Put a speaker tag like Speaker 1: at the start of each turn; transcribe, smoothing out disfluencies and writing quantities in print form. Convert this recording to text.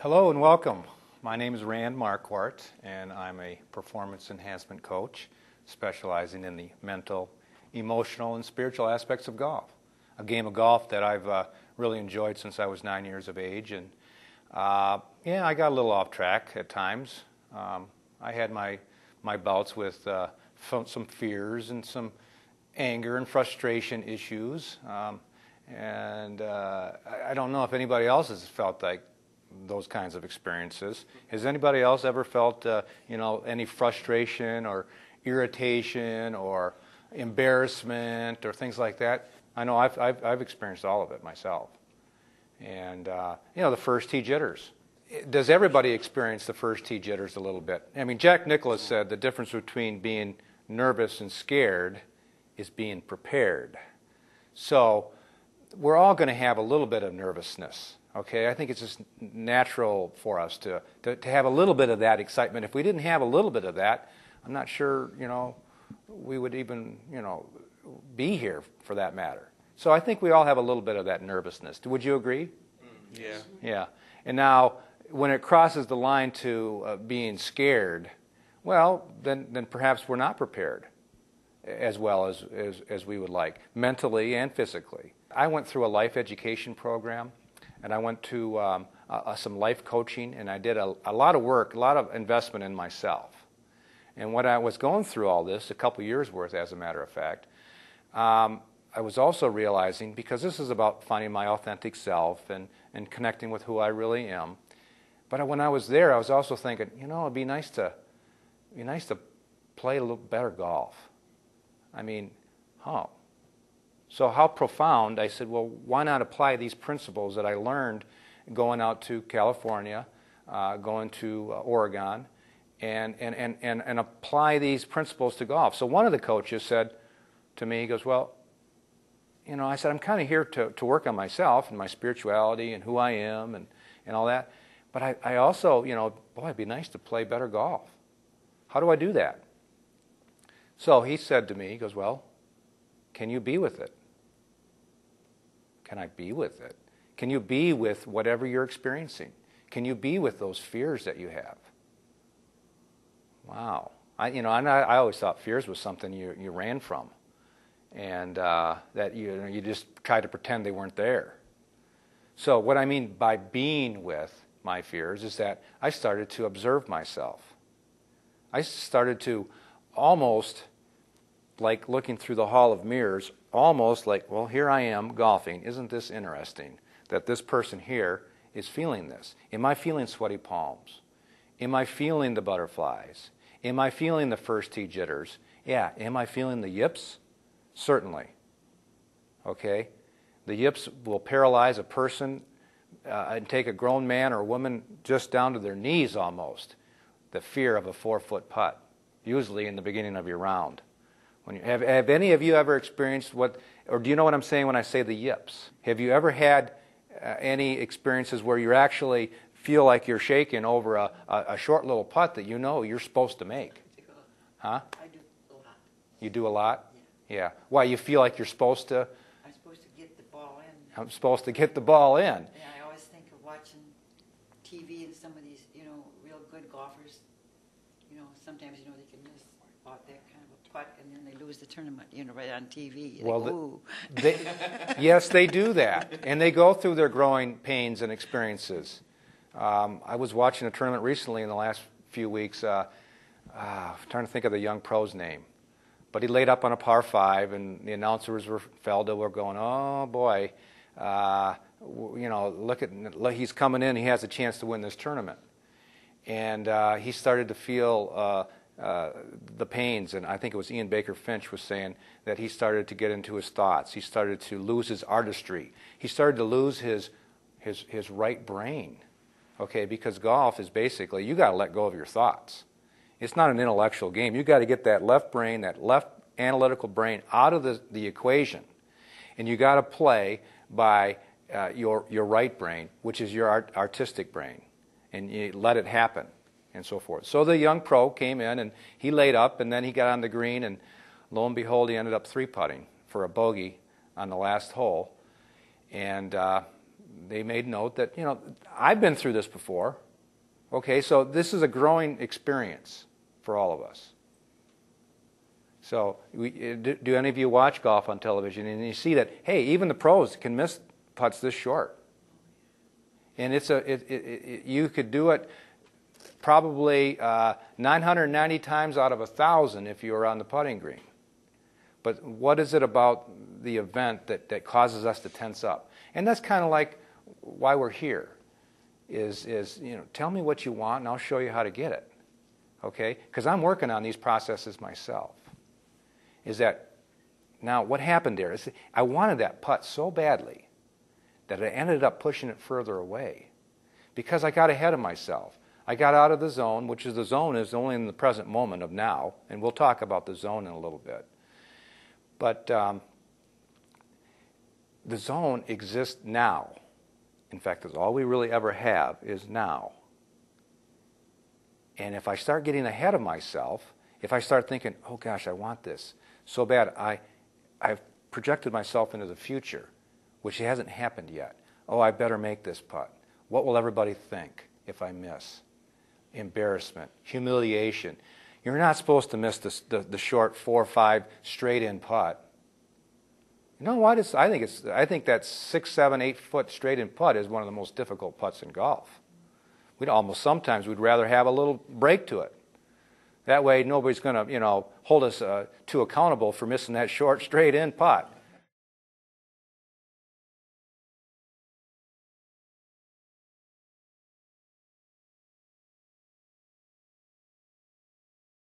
Speaker 1: Hello and welcome. My name is Rand Marquardt, and I'm a performance enhancement coach specializing in the mental, emotional, and spiritual aspects of golf. A game of golf that I've really enjoyed since I was 9 years of age, and I got a little off track at times. I had my bouts with some fears and some anger and frustration issues, and I don't know if anybody else has felt like those kinds of experiences. Has anybody else ever felt, any frustration or irritation or embarrassment or things like that? I know I've experienced all of it myself. And the first tee jitters. Does everybody experience the first tee jitters a little bit? I mean, Jack Nicklaus said the difference between being nervous and scared is being prepared. So we're all going to have a little bit of nervousness. Okay, I think it's just natural for us to have a little bit of that excitement. If we didn't have a little bit of that, I'm not sure, we would even, be here for that matter. So I think we all have a little bit of that nervousness. Would you agree?
Speaker 2: Yeah.
Speaker 1: Yeah. And now, when it crosses the line to being scared, well, then perhaps we're not prepared as well as we would like, mentally and physically. I went through a life education program. And I went to some life coaching, and I did a lot of work, a lot of investment in myself. And when I was going through all this, a couple years worth, as a matter of fact, I was also realizing, because this is about finding my authentic self and connecting with who I really am. But when I was there, I was also thinking, it'd be nice to play a little better golf. I mean, So how profound, I said, well, why not apply these principles that I learned going out to California, going to Oregon, and apply these principles to golf. So one of the coaches said to me, he goes, well, I said, I'm kind of here to work on myself and my spirituality and who I am and all that. But I also, boy, it'd be nice to play better golf. How do I do that? So he said to me, he goes, well, can you be with it? Can I be with it? Can you be with whatever you're experiencing? Can you be with those fears that you have? Wow. I always thought fears was something you ran from, and that you just tried to pretend they weren't there. So what I mean by being with my fears is that I started to observe myself. I started to almost, like looking through the hall of mirrors, almost like, well, here I am golfing. Isn't this interesting that this person here is feeling this? Am I feeling sweaty palms? Am I feeling the butterflies? Am I feeling the first tee jitters? Yeah. Am I feeling the yips? Certainly. Okay? The yips will paralyze a person and take a grown man or woman just down to their knees almost. The fear of a 4-foot putt, usually in the beginning of your round. Have any of you ever experienced or do you know what I'm saying when I say the yips? Have you ever had any experiences where you actually feel like you're shaking over a short little putt that you're supposed to make? Huh?
Speaker 2: I do a lot.
Speaker 1: You do a lot? Yeah. Why, you feel like you're supposed to?
Speaker 2: I'm supposed to get the ball in.
Speaker 1: I'm supposed to get the ball in.
Speaker 2: Yeah, I always think of watching TV and some of these, real good golfers. Sometimes, they can miss about that kind of a putt, and then they lose the tournament, right on TV.
Speaker 1: Well, yes, they do that, and they go through their growing pains and experiences. I was watching a tournament recently in the last few weeks, trying to think of the young pro's name, but he laid up on a par 5, and the announcers were going, oh boy, look, he's coming in, he has a chance to win this tournament. And he started to feel the pains, and I think it was Ian Baker Finch was saying that he started to get into his thoughts. He started to lose his artistry. He started to lose his right brain, okay? Because golf is basically, you got to let go of your thoughts. It's not an intellectual game. You got to get that left brain, that left analytical brain out of the equation, and you got to play by your right brain, which is your artistic brain. And you let it happen, and so forth. So the young pro came in, and he laid up, and then he got on the green, and lo and behold, he ended up 3-putting for a bogey on the last hole. And they made note that, I've been through this before. Okay, so this is a growing experience for all of us. So do any of you watch golf on television and you see that, hey, even the pros can miss putts this short? And you could do it probably 990 times out of 1,000 if you were on the putting green. But what is it about the event that causes us to tense up? And that's kind of like why we're here. Is tell me what you want and I'll show you how to get it. Okay? Because I'm working on these processes myself. Is that now what happened there is I wanted that putt so badly that I ended up pushing it further away because I got ahead of myself. I got out of the zone, which is the zone is only in the present moment of now, and we'll talk about the zone in a little bit. But the zone exists now. In fact, that's all we really ever have is now. And if I start getting ahead of myself, if I start thinking, oh gosh, I want this so bad, I've projected myself into the future, which hasn't happened yet. Oh, I better make this putt. What will everybody think if I miss? Embarrassment, humiliation. You're not supposed to miss the short 4 or 5 straight in putt. You know what? I think that 6, 7, 8 foot straight in putt is one of the most difficult putts in golf. Sometimes we'd rather have a little break to it. That way nobody's going to hold us too accountable for missing that short straight in putt.